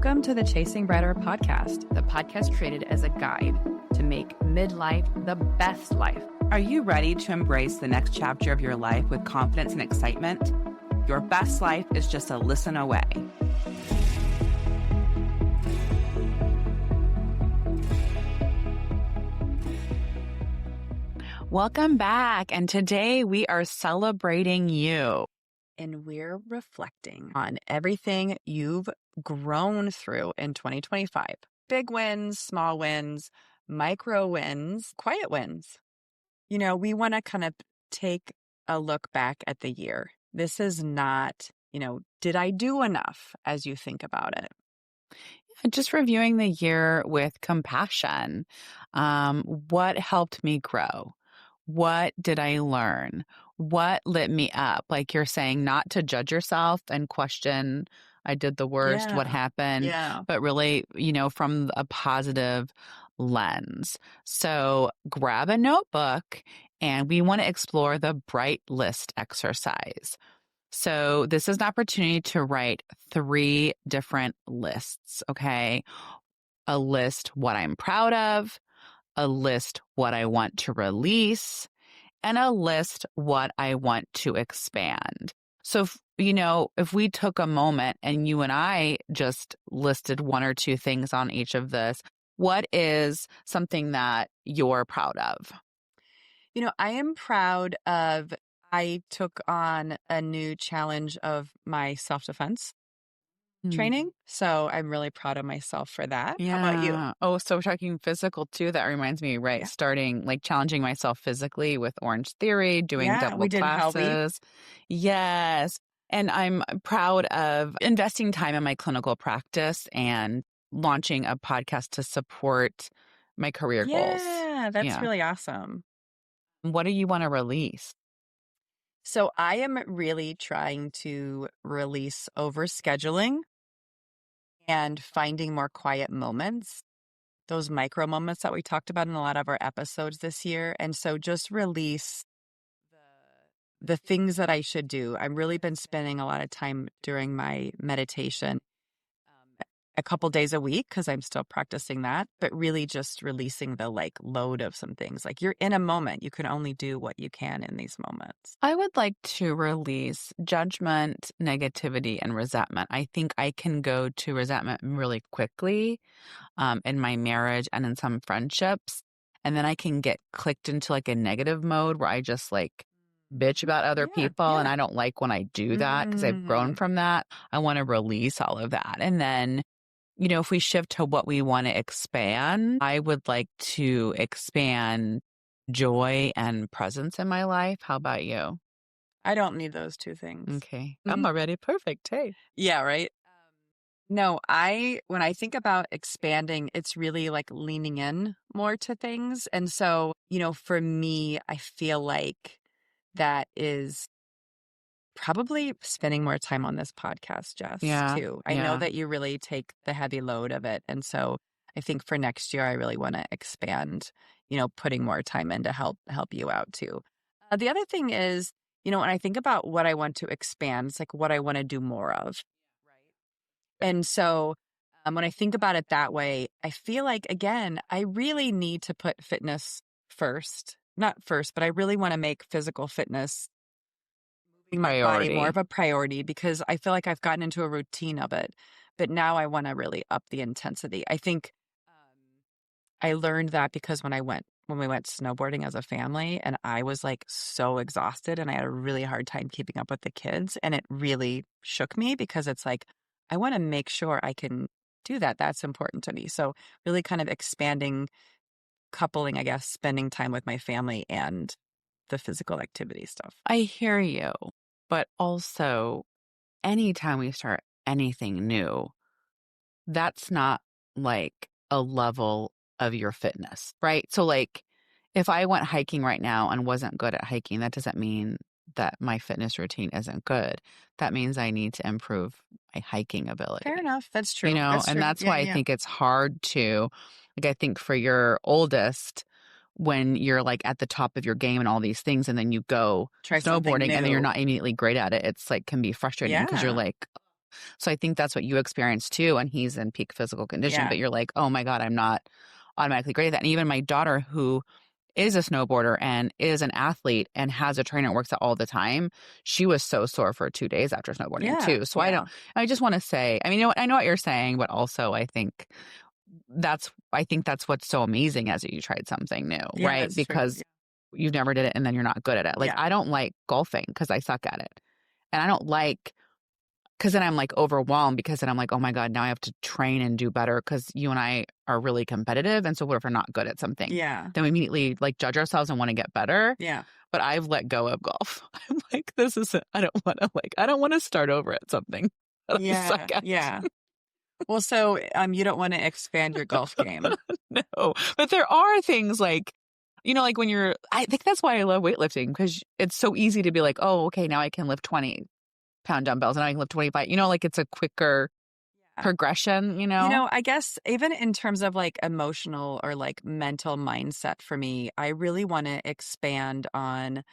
Welcome to the Chasing Brighter podcast, the podcast created as a guide to make midlife the best life. Are you ready to embrace the next chapter of your life with confidence and excitement? Your best life is just a listen away. Welcome back. And today we are celebrating you. And we're reflecting on everything you've grown through in 2025. Big wins, small wins, micro wins, quiet wins. You know, we want to kind of take a look back at the year. This is not, did I do enough as you think about it? Just reviewing the year with compassion. What helped me grow? What did I learn? What lit me up? Like you're saying, not to judge yourself and question, I did the worst, what happened, but really, from a positive lens. So grab a notebook and we want to explore the bright list exercise. So this is an opportunity to write 3 different lists, okay? A list what I'm proud of, a list what I want to release, and a list what I want to expand. So, if we took a moment and you and I just listed 1 or 2 things on each of this, what is something that you're proud of? I am proud of, I took on a new challenge of my self-defense training. So I'm really proud of myself for that. Yeah. How about you? Oh, so we're talking physical too. That reminds me, right? Yeah. Starting challenging myself physically with Orange Theory, doing double classes. Yes. And I'm proud of investing time in my clinical practice and launching a podcast to support my career goals. Yeah, that's really awesome. What do you want to release? So I am really trying to release overscheduling and finding more quiet moments, those micro moments that we talked about in a lot of our episodes this year. And so just release the things that I should do. I've really been spending a lot of time during my meditation, a couple days a week, because I'm still practicing that, but really just releasing the load of some things. You're in a moment. You can only do what you can in these moments. I would like to release judgment, negativity, and resentment. I think I can go to resentment really quickly in my marriage and in some friendships. And then I can get clicked into a negative mode where I just bitch about other people. And I don't like when I do that because I've grown from that. I want to release all of that. And then if we shift to what we want to expand, I would like to expand joy and presence in my life. How about you? I don't need those 2 things. Okay. I'm already perfect. Hey. Yeah, right? No, when I think about expanding, it's really leaning in more to things. And so, for me, I feel like that is probably spending more time on this podcast, Jess, too. I know that you really take the heavy load of it. And so I think for next year, I really want to expand, putting more time in to help you out too. The other thing is, when I think about what I want to expand, it's what I want to do more of. And so when I think about it that way, I feel again, I really need to put fitness first. Not first, but I really want to make physical fitness, moving my body, more of a priority, because I feel I've gotten into a routine of it. But now I want to really up the intensity. I think I learned that because when we went snowboarding as a family, and I was so exhausted and I had a really hard time keeping up with the kids. And it really shook me because it's I want to make sure I can do that. That's important to me. So really kind of expanding, coupling, I guess, spending time with my family and the physical activity stuff. I hear you. But also, anytime we start anything new, that's not a level of your fitness, right? So if I went hiking right now and wasn't good at hiking, that doesn't mean that my fitness routine isn't good. That means I need to improve my hiking ability. Fair enough. That's true. That's why I think it's hard to, I think for your oldest, when you're at the top of your game and all these things, and then you go try snowboarding and then you're not immediately great at it, it's can be frustrating because you're So I think that's what you experienced too. And he's in peak physical condition, Yeah. but you're like, oh my God, I'm not automatically great at that. And even my daughter, who is a snowboarder and is an athlete and has a trainer that works out all the time, she was so sore for 2 days after snowboarding Yeah. too. So Yeah. I just want to say, I mean, I know what you're saying, but also I think that's what's so amazing as you tried something new, Yeah, right? that's true. Because you never did it and then you're not good at it. Like, Yeah. I don't like golfing because I suck at it. And I don't like, because then I'm like overwhelmed, because then I'm like, oh my God, now I have to train and do better because you and I are really competitive. And so what if we're not good at something? Yeah. Then we immediately like judge ourselves and want to get better. Yeah. But I've let go of golf. I'm like, I don't want to start over at something that I suck at. Yeah. Well, so you don't want to expand your golf game. No, but there are things like, like when I think that's why I love weightlifting, because it's so easy to be like, oh, okay, now I can lift 20-pound dumbbells and I can lift 25, like it's a quicker progression, I guess even in terms of like emotional or like mental mindset for me, I really want to expand on.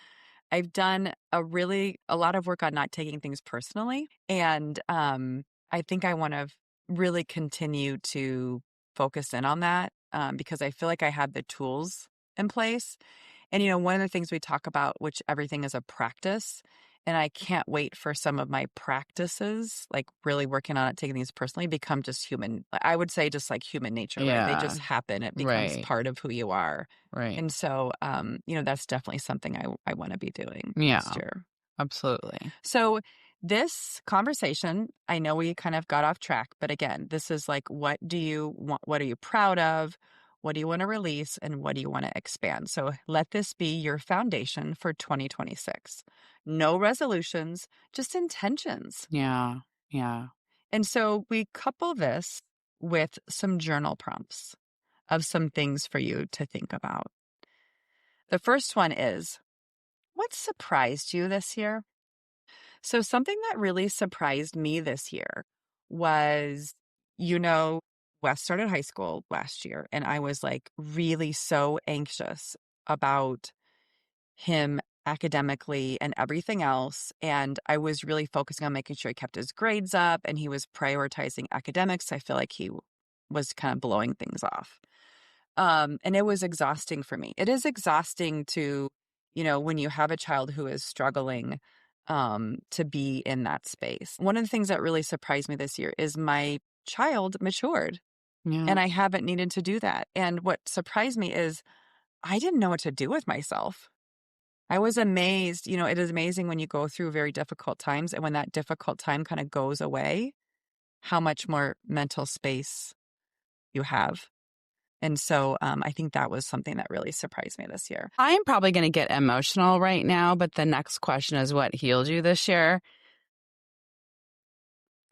I've done a lot of work on not taking things personally. And I think I want to really continue to focus in on that because I feel like I have the tools in place. And, one of the things we talk about, which everything is a practice. And I can't wait for some of my practices, like really working on it, taking these personally, become just human. I would say just like human nature, right? They just happen. It becomes Right. part of who you are. Right. And so, that's definitely something I want to be doing next year. Absolutely. So this conversation, I know we kind of got off track, but again, this is like, what do you want? What are you proud of? What do you want to release? And what do you want to expand? So let this be your foundation for 2026. No resolutions, just intentions. Yeah. Yeah. And so we couple this with some journal prompts of some things for you to think about. The first one is, what surprised you this year? So something that really surprised me this year was, Wes started high school last year, and I was like really so anxious about him academically and everything else. And I was really focusing on making sure he kept his grades up and he was prioritizing academics. I feel like he was kind of blowing things off. And it was exhausting for me. It is exhausting to, when you have a child who is struggling to be in that space. One of the things that really surprised me this year is my child matured and I haven't needed to do that. And what surprised me is I didn't know what to do with myself. I was amazed. It is amazing when you go through very difficult times, and when that difficult time kind of goes away, how much more mental space you have. And so I think that was something that really surprised me this year. I'm probably going to get emotional right now, but the next question is, what healed you this year?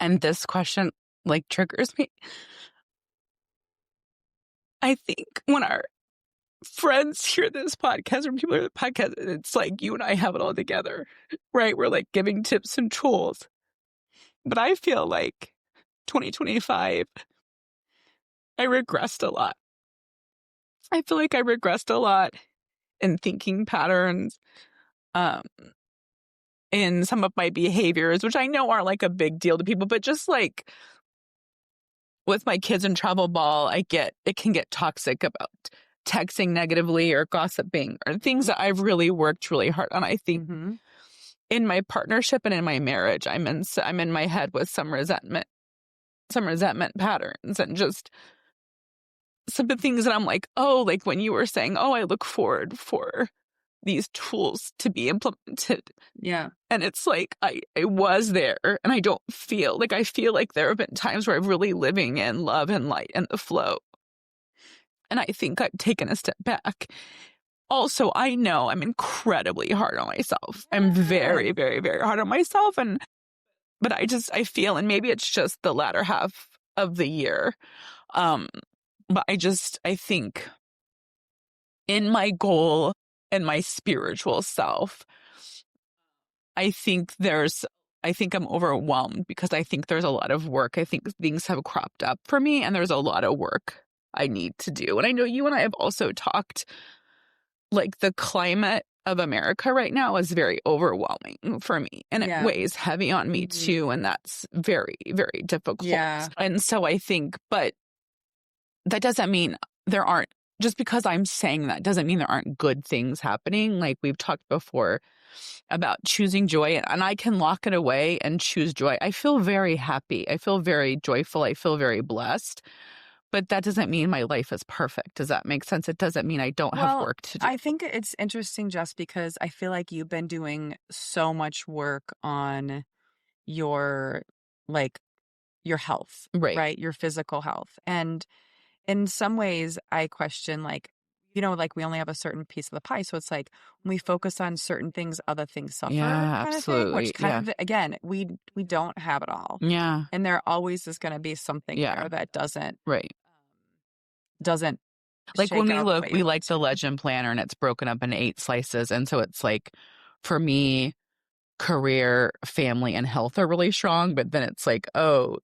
And this question like triggers me. I think when our friends hear this podcast, or people hear the podcast, it's like you and I have it all together, right? We're like giving tips and tools. But I feel like 2025, I regressed a lot. I feel like I regressed a lot in thinking patterns, in some of my behaviors, which I know aren't like a big deal to people, but just like with my kids in travel ball, it can get toxic about texting negatively or gossiping or things that I've really worked really hard on. I think in my partnership and in my marriage, I'm in my head with some resentment patterns, and just some of the things that I'm like, oh, like when you were saying, oh, I look forward for these tools to be implemented. Yeah. And it's like, I was there, and I feel like there have been times where I'm really living in love and light and the flow. And I think I've taken a step back. Also, I know I'm incredibly hard on myself. I'm very, very, very hard on myself. But I feel, and maybe it's just the latter half of the year. But I think in my goal and my spiritual self, I think I'm overwhelmed because I think there's a lot of work. I think things have cropped up for me, and there's a lot of work I need to do. And I know you and I have also talked, like the climate of America right now is very overwhelming for me, and it Yeah. weighs heavy on me Mhm. too, and that's very, very difficult. Yeah. And so I think, but that doesn't mean there aren't, just because I'm saying that doesn't mean there aren't good things happening. Like we've talked before about choosing joy, and I can lock it away and choose joy. I feel very happy. I feel very joyful. I feel very blessed. But that doesn't mean my life is perfect. Does that make sense? It doesn't mean I don't have Well, work to do. I think it's interesting just because I feel like you've been doing so much work on your like your health, Right. right? Your physical health. And in some ways I question like, like we only have a certain piece of the pie. So it's like when we focus on certain things, other things suffer Yeah, kind of thing, which absolutely. kind Yeah. of again, we don't have it all. Yeah. And there always is going to be something Yeah. there that Right. doesn't Like when shake we out the look, way we you like want the to. legend planner and it's broken up in 8 slices. And so it's like, for me, career, family, and health are really strong. But then it's like, oh,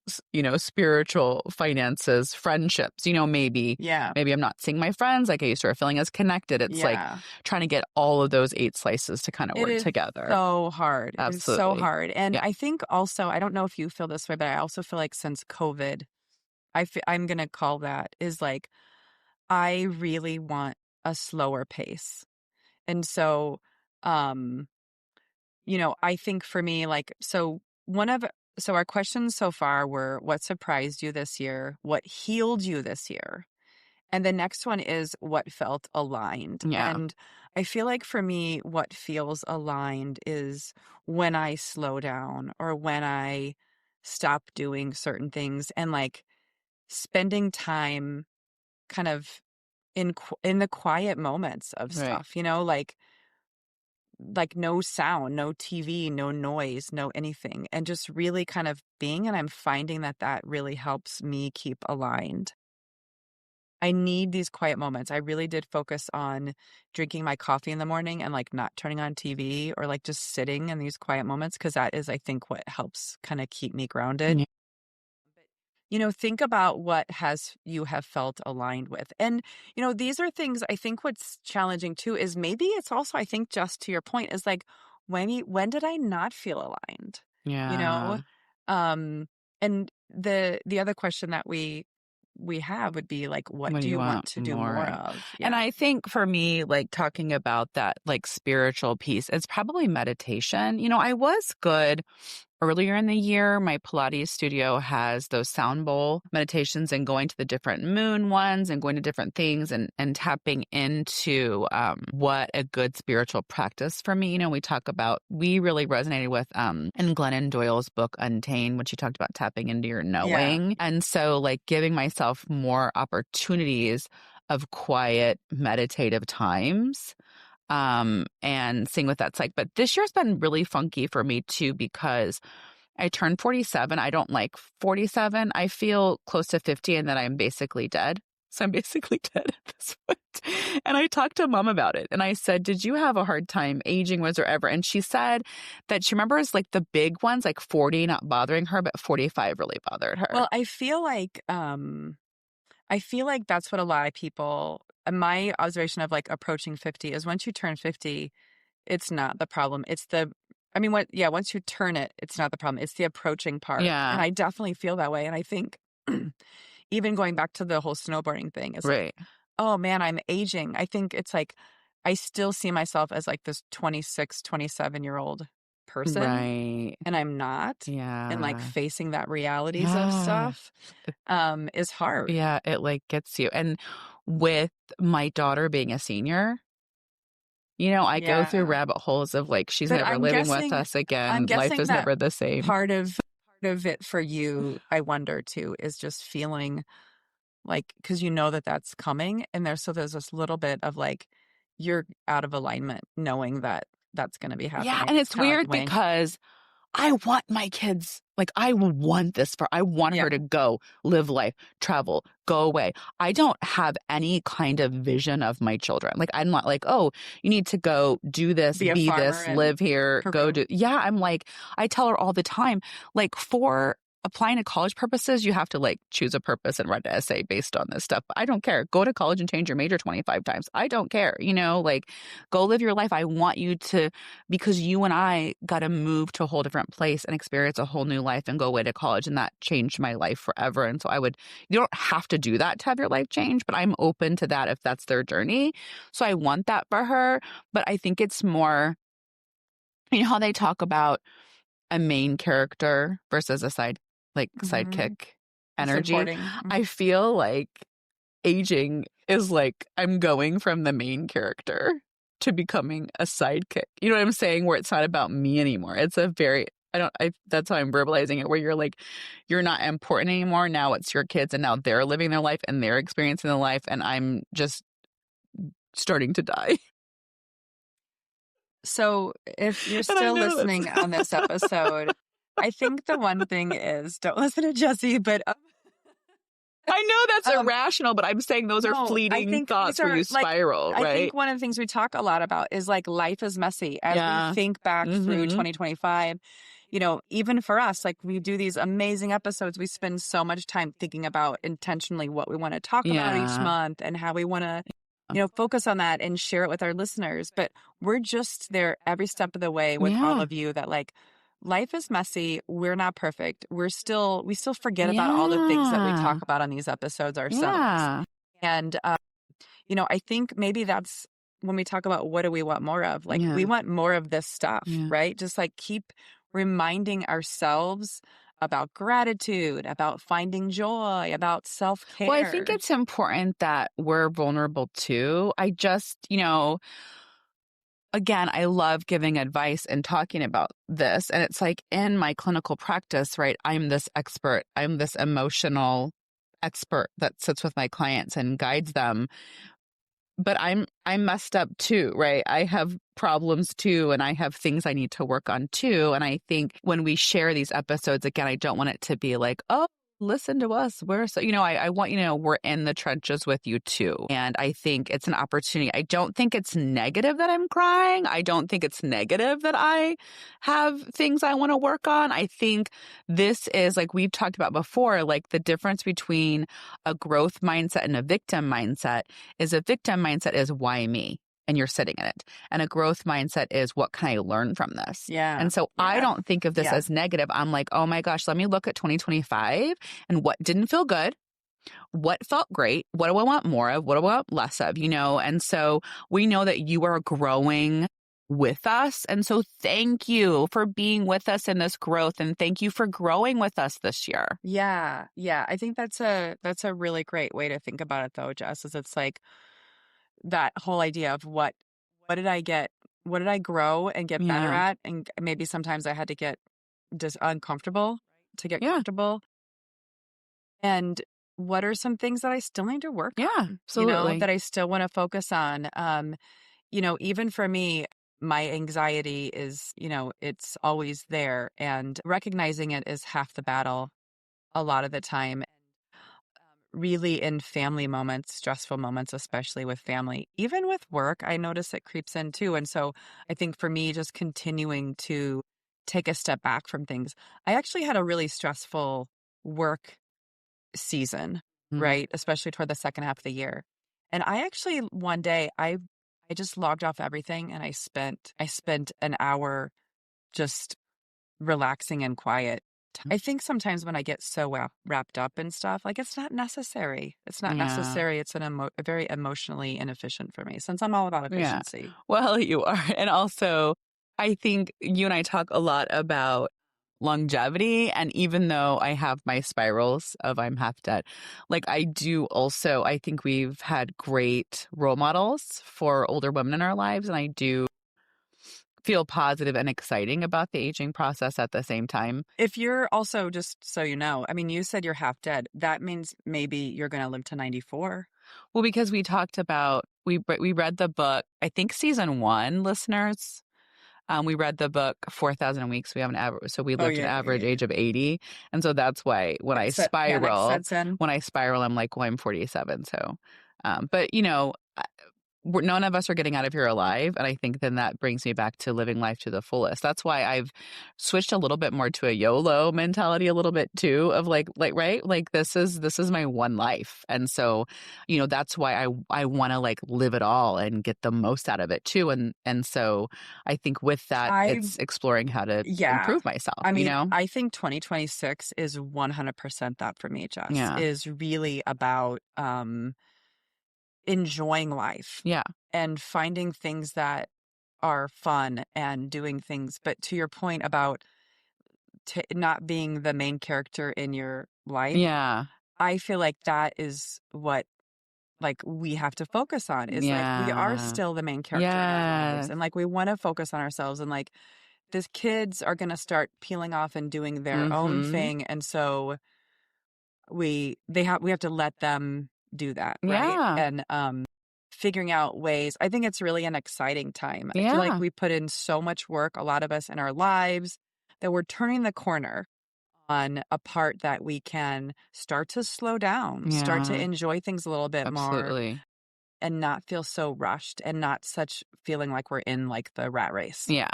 spiritual, finances, friendships, maybe Yeah. I'm not seeing my friends like I used to, or feeling as connected. It's like Yeah. trying to get all of those 8 slices to kind of It work is together. so hard. It is so Absolutely. hard. And Yeah. I think also, I don't know if you feel this way, but I also feel like since COVID, I'm going to call that is like, I really want a slower pace. And so, um, I think for me, like, so our questions so far were what surprised you this year? What healed you this year? And the next one is what felt aligned. Yeah. And I feel like for me, what feels aligned is when I slow down or when I stop doing certain things and like spending time kind of in the quiet moments of Right. stuff, like no sound, no TV, no noise, no anything, and just really kind of being. And I'm finding that that really helps me keep aligned. I need these quiet moments. I really did focus on drinking my coffee in the morning and like not turning on TV or like just sitting in these quiet moments because that is, I think, what helps kind of keep me grounded. Yeah. Think about what has you have felt aligned with. And, these are things I think what's challenging too is maybe it's also, I think, just to your point, is like when did I not feel aligned? You know? Yeah. Um, and the other question that we have would be like, what What do do you you want want to do more more of? of? And Yeah. I think for me, like talking about that like spiritual piece, it's probably meditation. I was good earlier in the year. My Pilates studio has those sound bowl meditations, and going to the different moon ones and going to different things and tapping into what a good spiritual practice for me. We really resonated with in Glennon Doyle's book Untamed, when she talked about tapping into your Yeah. knowing. And so like giving myself more opportunities of quiet meditative times, and seeing what that's like. But this year's been really funky for me too, because I turned 47. I don't like 47. I feel close to 50 and that I'm basically dead. So I'm basically dead at this point. And I talked to mom about it. And I said, did you have a hard time aging? Was there ever? And she said that she remembers like the big ones, like 40 not bothering her, but 45 really bothered her. Well, I feel like that's what a lot of people, my observation of like approaching 50 is once you turn 50, it's not the problem. Once you turn it, it's not the problem. It's the approaching part. Yeah. And I definitely feel that way. And I think even going back to the whole snowboarding thing is like, Right. oh man, I'm aging. I think it's like, I still see myself as like this 26, 27-year-old person. Right. And I'm not. Yeah. And like facing that realities of Yeah. stuff is hard. Yeah, it like gets you. And with my daughter being a senior, I go through Yeah. rabbit holes of like, she's But never living with us again. Life is that never the same. part of it for you, I wonder too, is just feeling like, because that that's coming, and there's this little bit of like you're out of alignment, knowing that that's going to be happening. Yeah, and it's kinda like weird weighing. because I want my kids, like I want this I want Yeah. her to go live life, travel, go away. I don't have any kind of vision of my children. Like I'm not like, oh, you need to go do this, Be a be farmer this, in live here, go Peru. do. Yeah, I'm like, I tell her all the time, like applying to college purposes, you have to like choose a purpose and write an essay based on this stuff. But I don't care. Go to college and change your major 25 times. I don't care. Like go live your life. I want you to, because you and I got to move to a whole different place and experience a whole new life and go away to college. And that changed my life forever. And so you don't have to do that to have your life change, but I'm open to that if that's their journey. So I want that for her. But I think it's more, how they talk about a main character versus a sidekick energy. I feel like aging is like I'm going from the main character to becoming a sidekick. You know what I'm saying? Where it's not about me anymore. It's a very, that's how I'm verbalizing it, where you're like, you're not important anymore. Now it's your kids and now they're living their life and they're experiencing their life and I'm just starting to die. So if you're still listening on this episode, I think the one thing is don't listen to Jessie, but I know that's irrational, but I'm saying those are fleeting thoughts where you spiral, right? I think one of the things we talk a lot about is like life is messy. As we think back through 2025, even for us, like we do these amazing episodes, we spend so much time thinking about intentionally what we want to talk about each month and how we want to focus on that and share it with our listeners. But we're just there every step of the way with all of you that like life is messy. We're not perfect. We still forget about all the things that we talk about on these episodes ourselves. Yeah. And, I think maybe that's when we talk about what do we want more of? Like we want more of this stuff, right? Just like keep reminding ourselves about gratitude, about finding joy, about self-care. Well, I think it's important that we're vulnerable too. I just, again, I love giving advice and talking about this. And it's like in my clinical practice, right? I'm this expert. I'm this emotional expert that sits with my clients and guides them. But I'm messed up too, right? I have problems too, and I have things I need to work on too. And I think when we share these episodes, again, I don't want it to be like, oh, listen to us. We're so, I want we're in the trenches with you too. And I think it's an opportunity. I don't think it's negative that I'm crying. I don't think it's negative that I have things I want to work on. I think this is like we've talked about before, like the difference between a growth mindset and a victim mindset is a victim mindset is why me? And you're sitting in it. And a growth mindset is what can I learn from this? Yeah. And so I don't think of this as negative. I'm like, oh my gosh, let me look at 2025 and what didn't feel good. What felt great? What do I want more of? What do I want less of? And so we know that you are growing with us. And so thank you for being with us in this growth. And thank you for growing with us this year. Yeah. Yeah. I think that's a really great way to think about it though, Jess, is it's like, that whole idea of what did I get? What did I grow and get better at? And maybe sometimes I had to get just uncomfortable to get comfortable. And what are some things that I still need to work on? Absolutely. That I still want to focus on. Even for me, my anxiety is, it's always there. And recognizing it is half the battle a lot of the time. Really in family moments, stressful moments, especially with family, even with work, I notice it creeps in too. And so I think for me, just continuing to take a step back from things. I actually had a really stressful work season, right? Especially toward the second half of the year. And I actually one day I just logged off everything and I spent an hour just relaxing and quiet. I think sometimes when I get so wrapped up in stuff, like it's not necessary. It's not necessary. It's very emotionally inefficient for me since I'm all about efficiency. Yeah. Well, you are. And also, I think you and I talk a lot about longevity. And even though I have my spirals of I'm half dead, like I do also, I think we've had great role models for older women in our lives. And I do feel positive and exciting about the aging process at the same time. If you're also, just so you know, I mean, you said you're half dead. That means maybe you're going to live to 94. Well, because we talked about, we read the book, I think season 1, listeners. We read the book 4,000 Weeks. We have an average, so we lived an average age of 80. And so that's why when I spiral, I'm like, well, I'm 47. So, but none of us are getting out of here alive. And I think then that brings me back to living life to the fullest. That's why I've switched a little bit more to a YOLO mentality a little bit too, of like, right? Like this is my one life. And so, that's why I want to like live it all and get the most out of it too. And so I think with that, it's exploring how to improve myself. I mean, I think 2026 is 100% that for me, Jess, is really about enjoying life. Yeah. And finding things that are fun and doing things. But to your point about not being the main character in your life. Yeah. I feel like that is what like we have to focus on is like we are still the main character in our lives. And like we want to focus on ourselves and like these kids are going to start peeling off and doing their own thing. And so we have to let them do that, right? Yeah. And figuring out ways. I think it's really an exciting time. I feel like we put in so much work, a lot of us in our lives, that we're turning the corner on a part that we can start to slow down, start to enjoy things a little bit more, and not feel so rushed and not such feeling like we're in like the rat race. Yeah,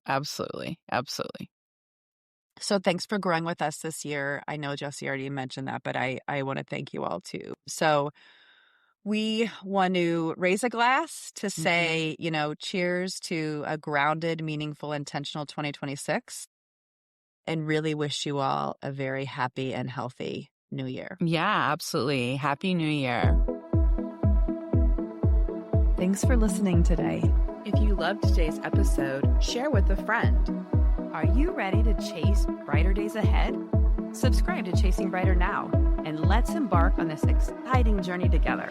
absolutely. Absolutely. So thanks for growing with us this year. I know Jessie already mentioned that, but I want to thank you all too. So we want to raise a glass to say, cheers to a grounded, meaningful, intentional 2026 and really wish you all a very happy and healthy new year. Yeah, absolutely. Happy New Year. Thanks for listening today. If you loved today's episode, share with a friend. Are you ready to chase brighter days ahead? Subscribe to Chasing Brighter now, and let's embark on this exciting journey together.